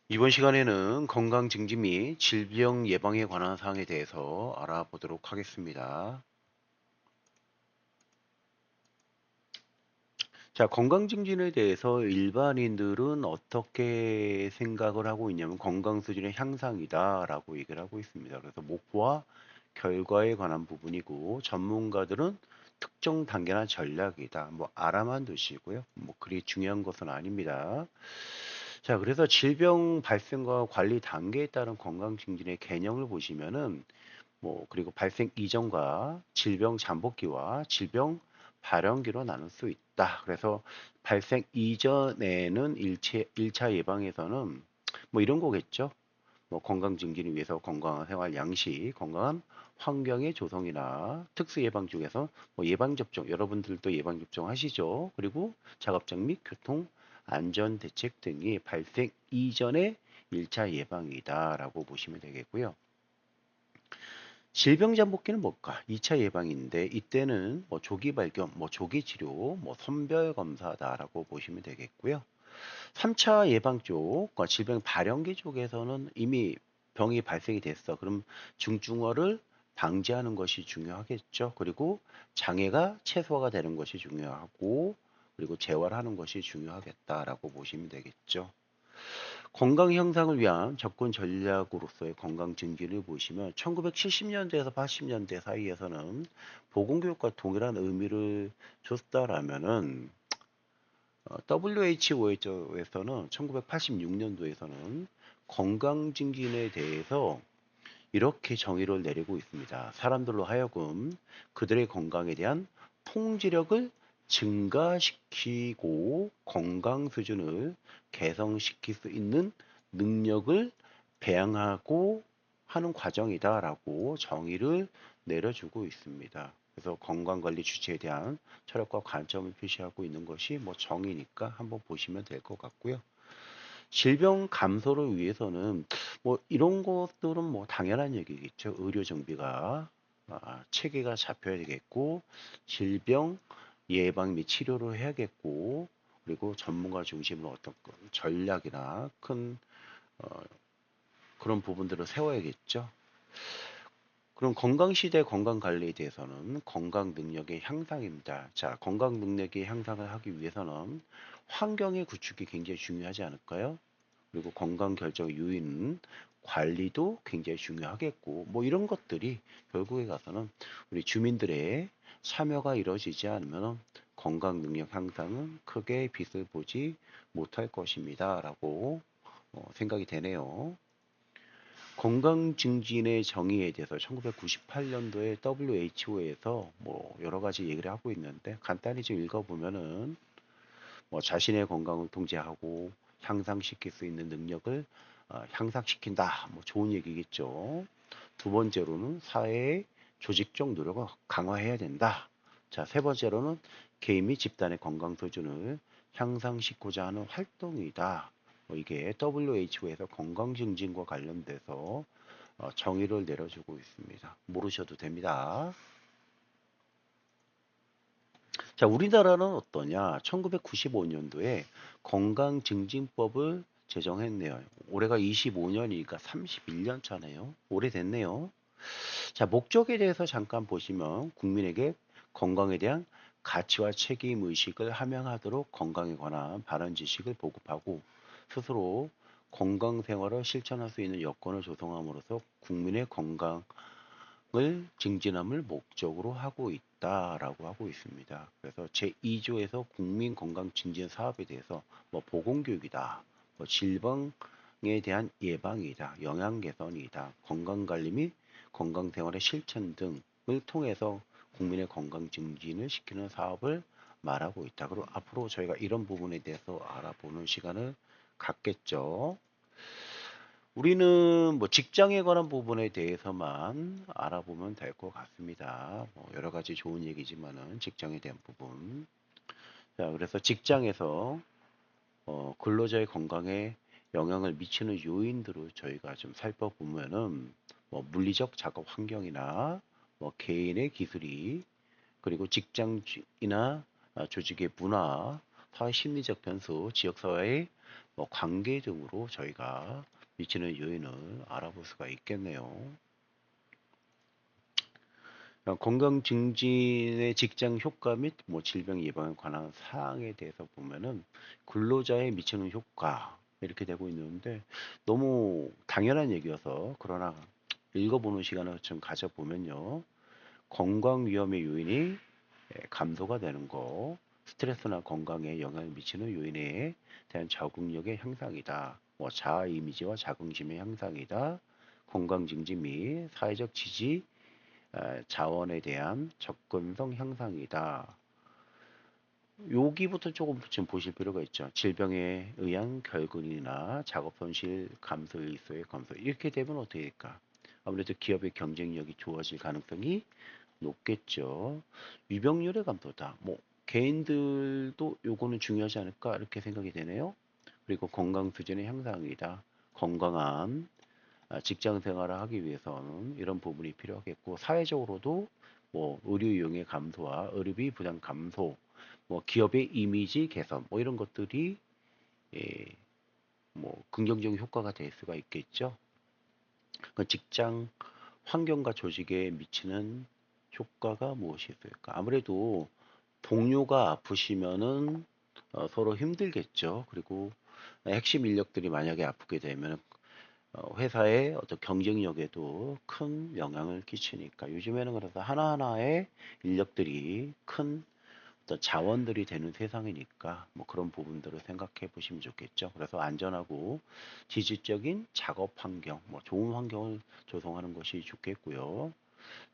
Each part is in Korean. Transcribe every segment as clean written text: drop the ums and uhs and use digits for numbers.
이번 시간에는 건강 증진 및 질병 예방에 관한 사항에 대해서 알아보도록 하겠습니다. 자, 건강 증진에 대해서 일반인들은 어떻게 생각을 하고 있냐면 건강 수준의 향상이다라고 얘기를 하고 있습니다. 그래서 목표와 결과에 관한 부분이고 전문가들은 특정 단계나 전략이다. 뭐 알아만 두시고요. 뭐 그리 중요한 것은 아닙니다. 자, 그래서 질병 발생과 관리 단계에 따른 건강 증진의 개념을 보시면은 그리고 발생 이전과 질병 잠복기와 질병 발현기로 나눌 수 있다. 그래서 발생 이전에는 일차 예방에서는 이런 거겠죠. 건강 증진을 위해서 건강한 생활 양식, 건강한 환경의 조성이나 특수 예방 중에서 예방 접종, 여러분들도 예방 접종 하시죠. 그리고 작업장 및 교통 안전 대책 등이 발생 이전의 1차 예방이다라고 보시면 되겠고요. 질병 잠복기는 뭘까? 2차 예방인데 이때는 조기 발견, 조기 치료, 선별 검사다라고 보시면 되겠고요. 3차 예방 쪽, 그러니까 질병 발현기 쪽에서는 이미 병이 발생이 됐어. 그럼 중증화를 방지하는 것이 중요하겠죠. 그리고 장애가 최소화가 되는 것이 중요하고, 그리고 재활하는 것이 중요하겠다라고 보시면 되겠죠. 건강 향상을 위한 접근 전략으로서의 건강 증진을 보시면 1970년대에서 80년대 사이에서는 보건교육과 동일한 의미를 줬다라면은 WHO에서는 1986년도에서는 건강 증진에 대해서 이렇게 정의를 내리고 있습니다. 사람들로 하여금 그들의 건강에 대한 통제력을 증가시키고 건강 수준을 개선시킬 수 있는 능력을 배양하고 하는 과정이다라고 정의를 내려주고 있습니다. 그래서 건강관리 주체에 대한 철학과 관점을 표시하고 있는 것이 정의니까 한번 보시면 될 것 같고요. 질병 감소를 위해서는 이런 것들은 당연한 얘기겠죠. 의료 정비가 체계가 잡혀야 되겠고 질병 예방 및 치료를 해야겠고 그리고 전문가 중심으로 어떤 전략이나 큰 어, 그런 부분들을 세워야겠죠. 그럼 건강시대 건강관리에 대해서는 건강 능력의 향상입니다. 자, 건강 능력의 향상을 하기 위해서는 환경의 구축이 굉장히 중요하지 않을까요? 그리고 건강 결정 요인 관리도 굉장히 중요하겠고 이런 것들이 결국에 가서는 우리 주민들의 참여가 이루어지지 않으면 건강 능력 향상은 크게 빛을 보지 못할 것입니다라고 생각이 되네요. 건강 증진의 정의에 대해서 1998년도에 WHO에서 여러 가지 얘기를 하고 있는데 간단히 좀 읽어보면은 자신의 건강을 통제하고 향상시킬 수 있는 능력을 향상시킨다. 좋은 얘기겠죠. 두 번째로는 사회의 조직적 노력을 강화해야 된다. 자, 세 번째로는 개인 및 집단의 건강 수준을 향상시키고자 하는 활동이다. 이게 WHO에서 건강 증진과 관련돼서 정의를 내려주고 있습니다. 모르셔도 됩니다. 자, 우리나라는 어떠냐? 1995년도에 건강증진법을 제정했네요. 올해가 25년이니까 31년 차네요. 오래됐네요. 자, 목적에 대해서 잠깐 보시면 국민에게 건강에 대한 가치와 책임 의식을 함양하도록 건강에 관한 바른 지식을 보급하고 스스로 건강 생활을 실천할 수 있는 여건을 조성함으로써 국민의 건강 을 증진함을 목적으로 하고 있다라고 하고 있습니다. 그래서 제2조에서 국민 건강 증진 사업에 대해서 보건교육이다, 질병에 대한 예방이다, 영양 개선이다, 건강관리 및 건강생활의 실천 등을 통해서 국민의 건강 증진을 시키는 사업을 말하고 있다. 그리고 앞으로 저희가 이런 부분에 대해서 알아보는 시간을 갖겠죠. 우리는 직장에 관한 부분에 대해서만 알아보면 될 것 같습니다. 여러 가지 좋은 얘기지만은 직장에 대한 부분. 자, 그래서 직장에서 근로자의 건강에 영향을 미치는 요인들을 저희가 좀 살펴보면은 물리적 작업 환경이나 개인의 기술이 그리고 직장이나 조직의 문화, 사회 심리적 변수, 지역사회의 관계 등으로 저희가 미치는 요인을 알아볼 수가 있겠네요. 건강 증진의 직장 효과 및 질병 예방에 관한 사항에 대해서 보면은 근로자에 미치는 효과 이렇게 되고 있는데 너무 당연한 얘기여서 그러나 읽어보는 시간을 좀 가져보면요. 건강 위험의 요인이 감소가 되는 거, 스트레스나 건강에 영향을 미치는 요인에 대한 적응력의 향상이다. 자아 이미지와 자긍심의 향상이다. 건강 증진 및 사회적 지지 자원에 대한 접근성 향상이다. 여기부터 조금 좀 보실 필요가 있죠. 질병에 의한 결근이나 작업 손실 감소 일소의 감소. 이렇게 되면 어떻게 될까? 아무래도 기업의 경쟁력이 좋아질 가능성이 높겠죠. 유병률의 감소다. 개인들도 요거는 중요하지 않을까 이렇게 생각이 되네요. 그리고 건강 수준의 향상이다. 건강한 직장 생활을 하기 위해서는 이런 부분이 필요하겠고 사회적으로도 의료 이용의 감소와 의료비 부담 감소, 기업의 이미지 개선 이런 것들이 예, 긍정적인 효과가 될 수가 있겠죠. 그 직장 환경과 조직에 미치는 효과가 무엇이 있을까? 아무래도 동료가 아프시면은 서로 힘들겠죠. 그리고 핵심 인력들이 만약에 아프게 되면 회사의 어떤 경쟁력에도 큰 영향을 끼치니까 요즘에는 그래서 하나하나의 인력들이 큰 어떤 자원들이 되는 세상이니까 그런 부분들을 생각해 보시면 좋겠죠. 그래서 안전하고 지질적인 작업 환경, 좋은 환경을 조성하는 것이 좋겠고요.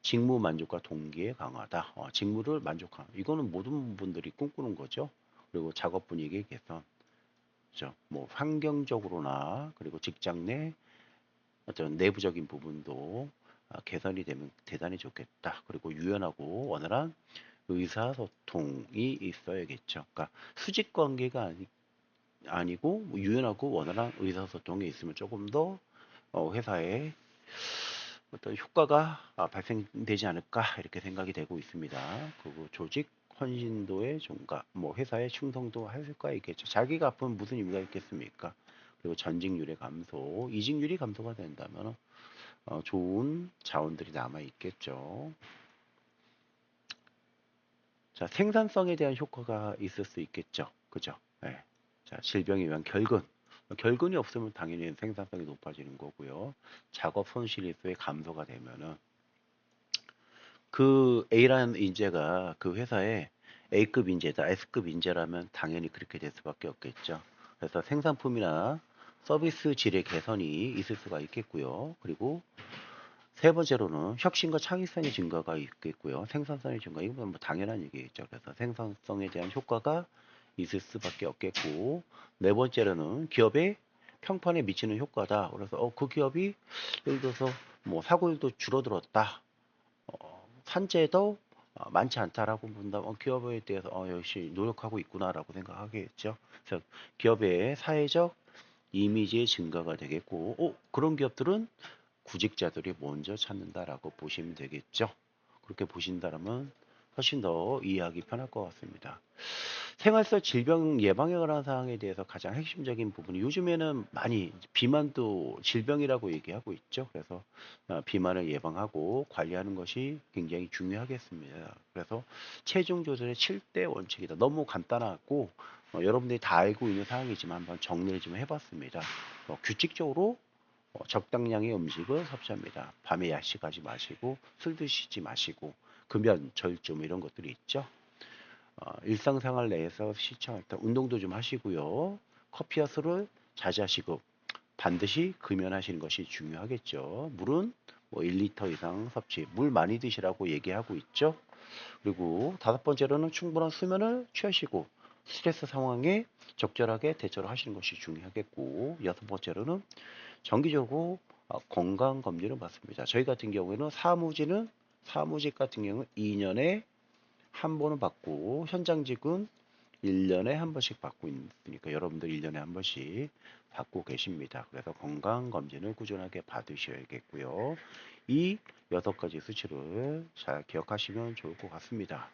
직무 만족과 동기의 강화다. 직무를 만족하는 이거는 모든 분들이 꿈꾸는 거죠. 그리고 작업 분위기 개선, 그죠? 환경적으로나 그리고 직장 내 어떤 내부적인 부분도 개선이 되면 대단히 좋겠다. 그리고 유연하고 원활한 의사소통이 있어야겠죠. 그러니까 수직 관계가 아니고 유연하고 원활한 의사소통이 있으면 조금 더 회사에 어떤 효과가 발생되지 않을까 이렇게 생각이 되고 있습니다. 그리고 조직 헌신도의 증가, 회사의 충성도 할 수가 있겠죠. 자기가 아프면 무슨 의미가 있겠습니까? 그리고 전직률의 감소, 이직률이 감소가 된다면 좋은 자원들이 남아 있겠죠. 자, 생산성에 대한 효과가 있을 수 있겠죠. 그죠? 네. 자, 질병에 의한 결근. 결근이 없으면 당연히 생산성이 높아지는 거고요. 작업 손실 일수의 감소가 되면은 그 A라는 인재가 그 회사에 A급 인재다, S급 인재라면 당연히 그렇게 될 수밖에 없겠죠. 그래서 생산품이나 서비스 질의 개선이 있을 수가 있겠고요. 그리고 세 번째로는 혁신과 창의성의 증가가 있겠고요. 생산성의 증가, 이건 당연한 얘기겠죠. 그래서 생산성에 대한 효과가 있을 수밖에 없겠고, 네 번째로는 기업의 평판에 미치는 효과다. 그래서 그 기업이 예를 들어서 사고율도 줄어들었다. 산재도 많지 않다라고 본다면 기업에 대해서 역시 노력하고 있구나라고 생각하겠죠. 그래서 기업의 사회적 이미지의 증가가 되겠고, 그런 기업들은 구직자들이 먼저 찾는다라고 보시면 되겠죠. 그렇게 보신다면 훨씬 더 이해하기 편할 것 같습니다. 생활 속 질병 예방에 관한 사항에 대해서 가장 핵심적인 부분이 요즘에는 많이 비만도 질병이라고 얘기하고 있죠. 그래서 비만을 예방하고 관리하는 것이 굉장히 중요하겠습니다. 그래서 체중 조절의 7대 원칙이다. 너무 간단하고 여러분들이 다 알고 있는 사항이지만 한번 정리를 좀 해봤습니다. 규칙적으로 적당량의 음식을 섭취합니다. 밤에 야식하지 마시고 술 드시지 마시고 금연, 절주 이런 것들이 있죠. 일상생활 내에서 실천할 때 운동도 좀 하시고요. 커피와 술을 자제하시고 반드시 금연하시는 것이 중요하겠죠. 물은 1리터 이상 섭취, 물 많이 드시라고 얘기하고 있죠. 그리고 다섯 번째로는 충분한 수면을 취하시고 스트레스 상황에 적절하게 대처를 하시는 것이 중요하겠고, 여섯 번째로는 정기적으로 건강 검진을 받습니다. 저희 같은 경우에는 사무직 같은 경우는 2년에 한 번은 받고 현장직은 1년에 한 번씩 받고 있으니까 여러분들 1년에 한 번씩 받고 계십니다. 그래서 건강검진을 꾸준하게 받으셔야겠고요. 이 여섯 가지 수치를 잘 기억하시면 좋을 것 같습니다.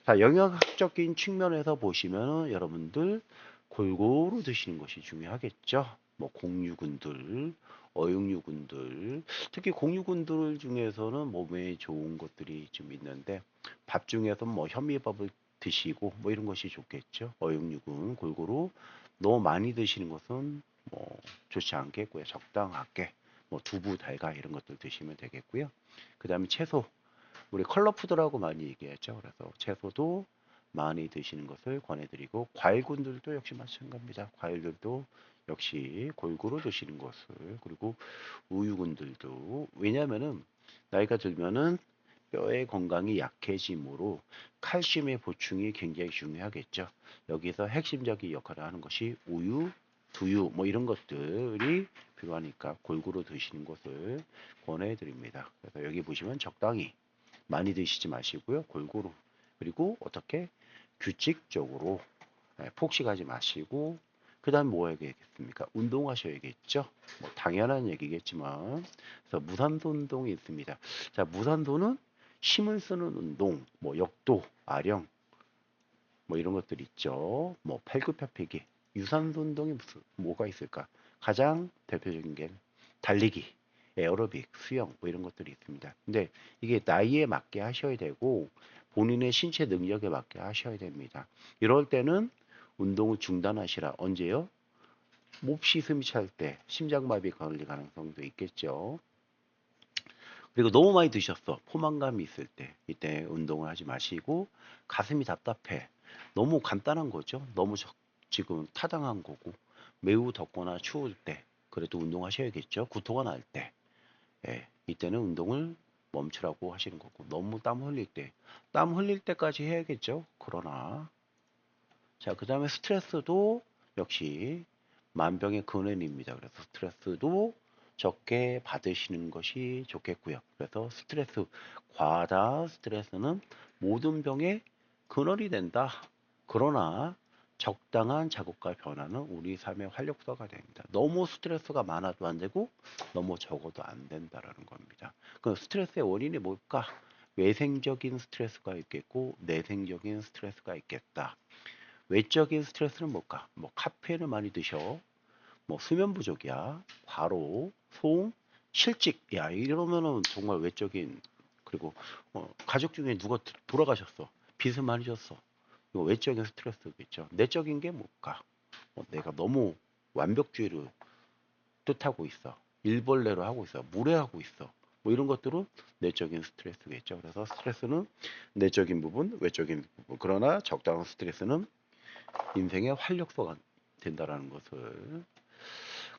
자, 영양학적인 측면에서 보시면 여러분들 골고루 드시는 것이 중요하겠죠. 뭐 곡류군들, 어육류군들, 특히 곡류군들 중에서는 몸에 좋은 것들이 좀 있는데 밥 중에서 뭐 현미밥을 드시고 뭐 이런 것이 좋겠죠. 어육류군 골고루 너무 많이 드시는 것은 뭐 좋지 않겠고요. 적당하게 뭐 두부, 달걀 이런 것들 드시면 되겠고요. 그 다음에 채소, 우리 컬러푸드라고 많이 얘기하죠. 그래서 채소도 많이 드시는 것을 권해드리고 과일군들도 역시 마찬가지입니다. 과일들도 역시 골고루 드시는 것을, 그리고 우유군들도, 왜냐하면은 나이가 들면은 뼈의 건강이 약해지므로 칼슘의 보충이 굉장히 중요하겠죠. 여기서 핵심적인 역할을 하는 것이 우유, 두유 뭐 이런 것들이 필요하니까 골고루 드시는 것을 권해드립니다. 그래서 여기 보시면 적당히 많이 드시지 마시고요. 골고루. 그리고 어떻게 규칙적으로 폭식하지 마시고, 그 다음 뭐 해야겠습니까? 운동하셔야겠죠. 뭐 당연한 얘기겠지만, 그래서 무산소 운동이 있습니다. 자, 무산소는 힘을 쓰는 운동, 뭐 역도, 아령, 뭐 이런 것들 있죠. 뭐 팔굽혀펴기, 유산소 운동이 무슨 뭐가 있을까? 가장 대표적인 게 달리기, 에어로빅, 수영 뭐 이런 것들이 있습니다. 근데 이게 나이에 맞게 하셔야 되고 본인의 신체 능력에 맞게 하셔야 됩니다. 이럴 때는 운동을 중단하시라. 언제요? 몹시 숨이 찰 때, 심장마비 걸릴 가능성도 있겠죠. 그리고 너무 많이 드셨어. 포만감이 있을 때, 이때 운동을 하지 마시고, 가슴이 답답해. 너무 간단한 거죠. 너무 지금 타당한 거고, 매우 덥거나 추울 때, 그래도 운동하셔야겠죠. 구토가 날 때, 예, 이때는 운동을 멈추라고 하시는 거고, 너무 땀 흘릴 때, 땀 흘릴 때까지 해야겠죠. 그러나, 자, 그 다음에 스트레스도 역시 만병의 근원입니다. 그래서 스트레스도 적게 받으시는 것이 좋겠고요. 그래서 스트레스, 과다 스트레스는 모든 병의 근원이 된다. 그러나 적당한 자극과 변화는 우리 삶의 활력소가 됩니다. 너무 스트레스가 많아도 안 되고 너무 적어도 안 된다라는 겁니다. 그 스트레스의 원인이 뭘까? 외생적인 스트레스가 있겠고 내생적인 스트레스가 있겠다. 외적인 스트레스는 뭘까? 뭐 카페인을 많이 드셔. 뭐 수면 부족이야. 과로, 소음, 실직. 야, 이러면은 정말 외적인, 그리고 가족 중에 누가 돌아가셨어. 빚을 많이 졌어. 이거 외적인 스트레스겠죠. 내적인 게 뭘까? 내가 너무 완벽주의를 뜻하고 있어. 일벌레로 하고 있어. 무례하고 있어. 뭐 이런 것들은 내적인 스트레스겠죠. 그래서 스트레스는 내적인 부분, 외적인 부분. 그러나 적당한 스트레스는 인생의 활력소가 된다라는 것을.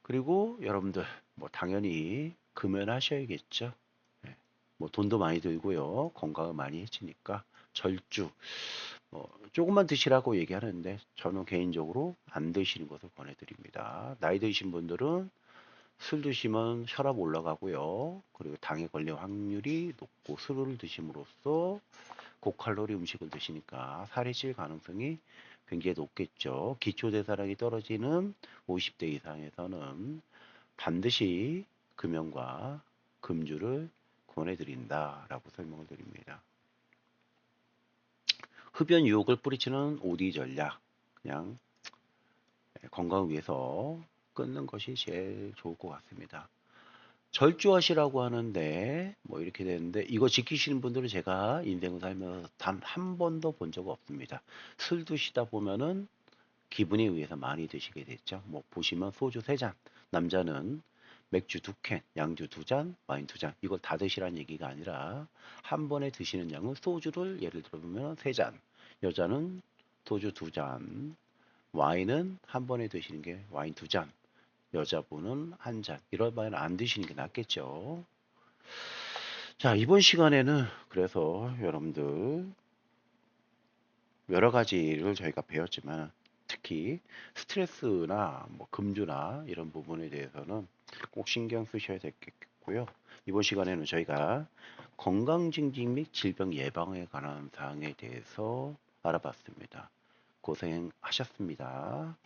그리고 여러분들 뭐 당연히 금연하셔야겠죠. 예, 뭐 돈도 많이 들고요. 건강을 많이 해치니까 절주 조금만 드시라고 얘기하는데 저는 개인적으로 안 드시는 것을 권해드립니다. 나이 드신 분들은 술 드시면 혈압 올라가고요. 그리고 당에 걸릴 확률이 높고, 술을 드심으로써 고칼로리 음식을 드시니까 살이 찔 가능성이 굉장히 높겠죠. 기초대사량이 떨어지는 50대 이상에서는 반드시 금연과 금주를 권해드린다라고 설명을 드립니다. 흡연 유혹을 뿌리치는 OD 전략, 그냥 건강을 위해서 끊는 것이 제일 좋을 것 같습니다. 절주하시라고 하는데 뭐 이렇게 되는데, 이거 지키시는 분들은 제가 인생을 살면서 단 한 번도 본 적 없습니다. 술 드시다 보면은 기분에 의해서 많이 드시게 됐죠. 뭐 보시면 소주 3잔, 남자는 맥주 2캔, 양주 2잔, 와인 2잔, 이걸 다 드시라는 얘기가 아니라 한 번에 드시는 양은 소주를 예를 들어 보면 3잔, 여자는 소주 2잔, 와인은 한 번에 드시는 게 와인 2잔, 여자분은 한 잔. 이럴 바에는 안 드시는 게 낫겠죠. 자, 이번 시간에는 그래서 여러분들 여러 가지를 저희가 배웠지만 특히 스트레스나 뭐 금주나 이런 부분에 대해서는 꼭 신경 쓰셔야 되겠고요. 이번 시간에는 저희가 건강증진 및 질병 예방에 관한 사항에 대해서 알아봤습니다. 고생하셨습니다.